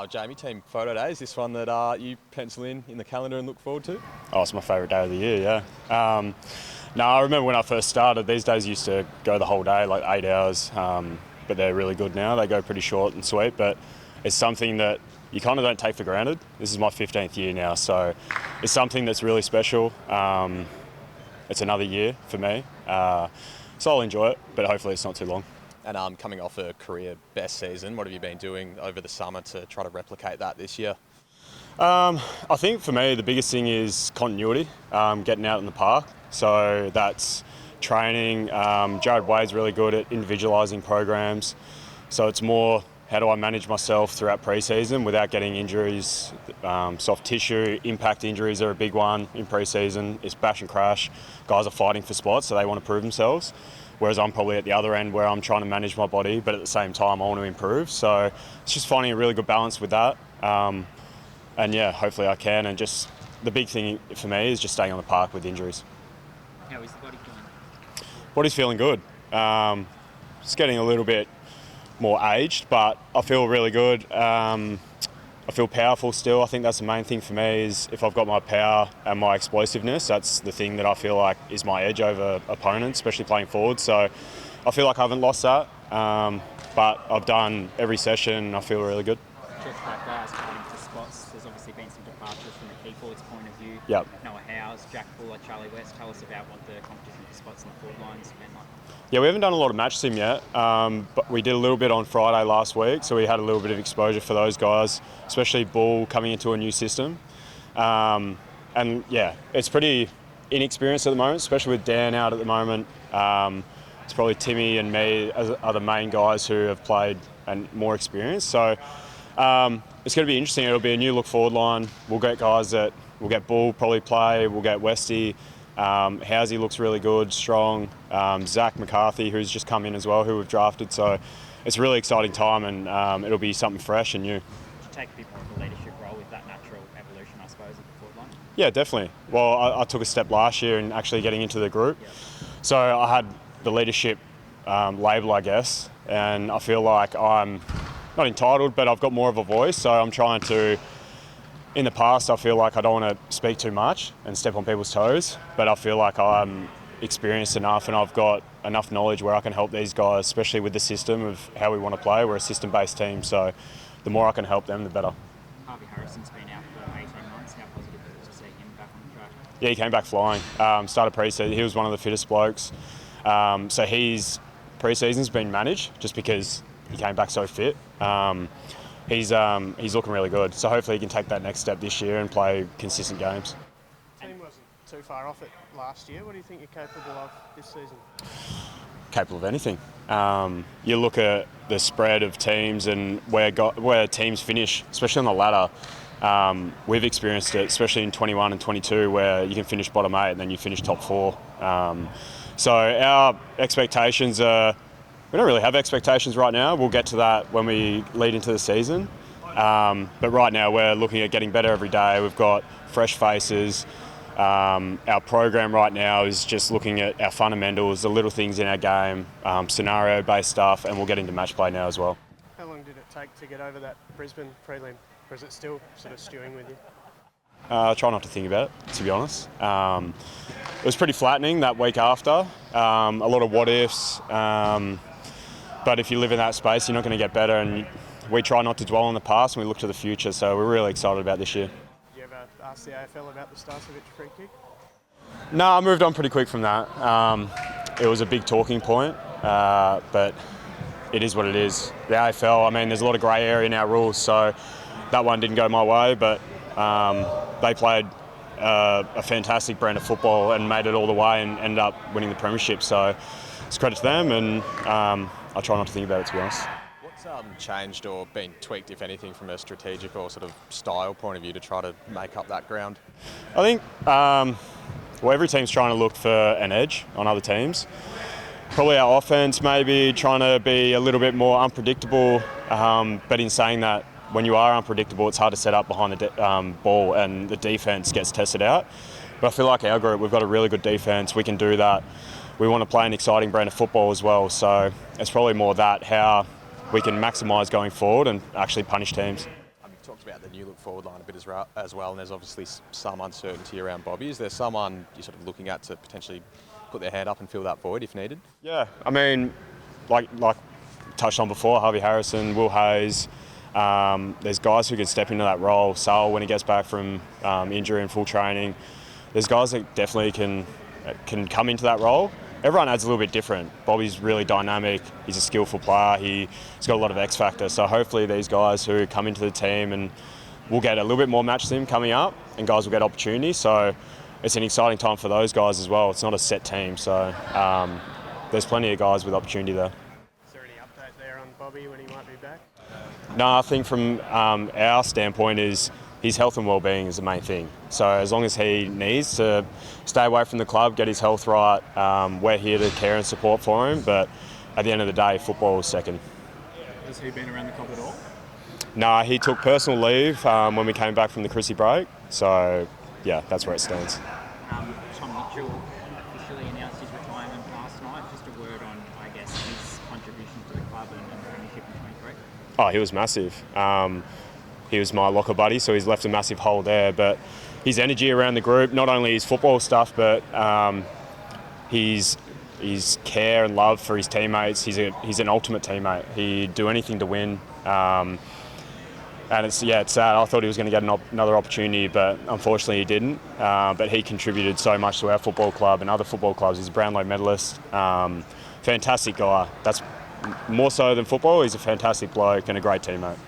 Jamie, team photo day, is this one that you pencil in the calendar and look forward to? Oh, it's my favourite day of the year, yeah. No, I remember when I first started, these days used to go the whole day, like 8 hours, but they're really good now. They go pretty short and sweet, but it's something that you kind of don't take for granted. This is my 15th year now, so it's something that's really special. It's another year for me, so I'll enjoy it, but hopefully it's not too long. And coming off a career best season, what have you been doing over the summer to try to replicate that this year? I think for me the biggest thing is continuity, getting out in the park. So that's training. Jared Wade's really good at individualising programs. So it's more how do I manage myself throughout pre-season without getting injuries. Soft tissue, impact injuries are a big one in pre-season. It's bash and crash. Guys are fighting for spots, so they want to prove themselves. Whereas I'm probably at the other end where I'm trying to manage my body, but at the same time I want to improve. So it's just finding a really good balance with that. And yeah, hopefully I can. And just the big thing for me is just staying on the park with injuries. How is the body feeling? Body's feeling good. It's getting a little bit more aged, but I feel really good. I feel powerful still. I think that's the main thing for me is if I've got my power and my explosiveness, that's the thing that I feel like is my edge over opponents, especially playing forward. So I feel like I haven't lost that, but I've done every session and I feel really good. Just that guys fighting for spots. There's obviously been some departures from the key forwards' point of view. Yep. Noah Howes, Jack Buller, Charlie West. Tell us about what the competition for spots in the forward line's been like. Yeah, we haven't done a lot of match sim yet, but we did a little bit on Friday last week, so we had a little bit of exposure for those guys, especially Bull coming into a new system. And yeah, it's pretty inexperienced at the moment, especially with Dan out at the moment. It's probably Timmy and me are the main guys who have played and more experienced. So it's going to be interesting. It'll be a new look forward line. We'll get guys that we'll get Bull probably play. We'll get Westy. Housey looks really good, strong. Zach McCarthy, who's just come in as well, who we've drafted. So it's a really exciting time, and it'll be something fresh and new. Did you take a bit more of a leadership role with that natural evolution, I suppose, of the forward line? Yeah, definitely. Well, I took a step last year in actually getting into the group. Yep. So I had the leadership label, I guess, and I feel like I'm not entitled, but I've got more of a voice. So I'm trying to. In the past, I feel like I don't want to speak too much and step on people's toes, but I feel like I'm experienced enough and I've got enough knowledge where I can help these guys, especially with the system of how we want to play. We're a system-based team, so the more I can help them, the better. Harvey Harrison's been out for 18 months. How positive is it to see him back on the track? Yeah, he came back flying. Started pre-season. He was one of the fittest blokes. So his pre-season's been managed just because he came back so fit. He's looking really good, so hopefully he can take that next step this year and play consistent games. The team wasn't too far off it last year. What do you think you're capable of this season? Capable of anything. You look at the spread of teams and where teams finish, especially on the ladder. We've experienced it, especially in 21 and 22, where you can finish bottom 8 and then you finish top 4. So our expectations are. We don't really have expectations right now. We'll get to that when we lead into the season. But right now we're looking at getting better every day. We've got fresh faces. Our program right now is just looking at our fundamentals, the little things in our game, scenario-based stuff, and we'll get into match play now as well. How long did it take to get over that Brisbane prelim? Or is it still sort of stewing with you? I try not to think about it, to be honest. It was pretty flattening that week after. A lot of what-ifs. But if you live in that space, you're not going to get better, and we try not to dwell on the past and we look to the future, so we're really excited about this year. Did you ever ask the AFL about the Starcevic free kick? No, I moved on pretty quick from that. It was a big talking point, but it is what it is. The AFL, I mean, there's a lot of grey area in our rules, so that one didn't go my way, but they played a fantastic brand of football and made it all the way and ended up winning the premiership, so it's credit to them, and I try not to think about it, to be honest. What's changed or been tweaked, if anything, from a strategic or sort of style point of view to try to make up that ground? I think every team's trying to look for an edge on other teams. Probably our offense maybe trying to be a little bit more unpredictable, but in saying that, when you are unpredictable, it's hard to set up behind the ball and the defence gets tested out. But I feel like our group, we've got a really good defence. We can do that. We want to play an exciting brand of football as well. So it's probably more that, how we can maximise going forward and actually punish teams. about the new look forward line a bit as well, and there's obviously some uncertainty around Bobby. Is there someone you're sort of looking at to potentially put their hand up and fill that void if needed? Yeah, I mean, like touched on before, Harvey Harrison, Will Hayes. There's guys who can step into that role. Sal, when he gets back from injury and full training, there's guys that definitely can come into that role. Everyone adds a little bit different. Bobby's really dynamic. He's a skillful player. He's got a lot of X factor. So hopefully these guys who come into the team, and we'll get a little bit more match to him coming up, and guys will get opportunities. So it's an exciting time for those guys as well. It's not a set team, so there's plenty of guys with opportunity there. Is there any update there on Bobby when he might be back? No, I think from our standpoint is his health and well-being is the main thing. So as long as he needs to stay away from the club, get his health right, we're here to care and support for him. But at the end of the day, football is second. Has he been around the club at all? No, he took personal leave when we came back from the Chrissy break. So yeah, that's where it stands. Tom Mitchell officially announced his retirement last night. Just a word on, I guess, his contribution to the club and premiership in 23. Oh, he was massive. He was my locker buddy, so he's left a massive hole there. But his energy around the group, not only his football stuff, but his care and love for his teammates. He's an ultimate teammate. He'd do anything to win. And it's sad. I thought he was going to get another opportunity, but unfortunately he didn't. But he contributed so much to our football club and other football clubs. He's a Brownlow medalist. Fantastic guy. That's more so than football. He's a fantastic bloke and a great teammate.